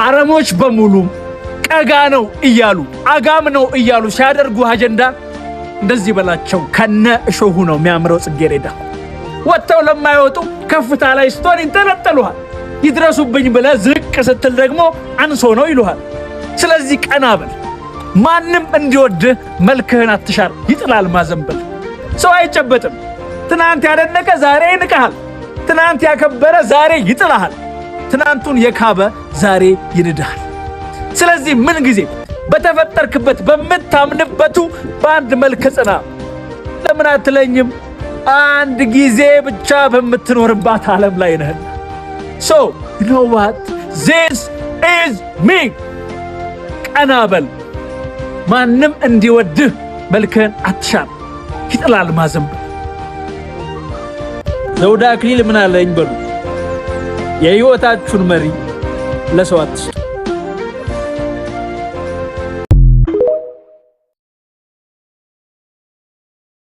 አረሞች በሙሉ ቀጋ ነው እያሉ አጋም ነው እያሉ ሲያደርጉ አጀንዳ እንደዚህ በላቸው ከነ እሾሁ ነው የሚያምረው ጽጌረዳ ወጣው ለማይወጡ ከፍታ ላይ ስትሆን ይንጠለጠሉሃል ይድረሱብኝ ብለህ ዝቅ ስትል ደግሞ አንሶ ነው ይሉሃል ስለዚህ ቀና በል ማንም እንዲወድህ መልክህን አትሻር ይጥላል ማዘንበል ሰው አይጨበጥም ትናንት ያደነቀ ዛሬ ይንቀሃል ትናንት ያከበረ ዛሬ ይጥላሃል ትናንቱን የካበ ዛሬ ይንድሃል ስለዚህ ምን ጊዜ በተፈጠርክበት በመታምንበቱ በአንድ መልክ ጽና ለምን አትለኝም አንድ ጊዜ ብቻ በመትኖርባት ዓለም ላይ ነህ so you know what this is me ቀናበል ማንም እንዲወድህ መልክህን አትሻር ይጥላል ማዘንበል ዘውድ አክሊል ምን አለኝ በሉ የህይወታችሁን መሪ ለሰው አትስጡ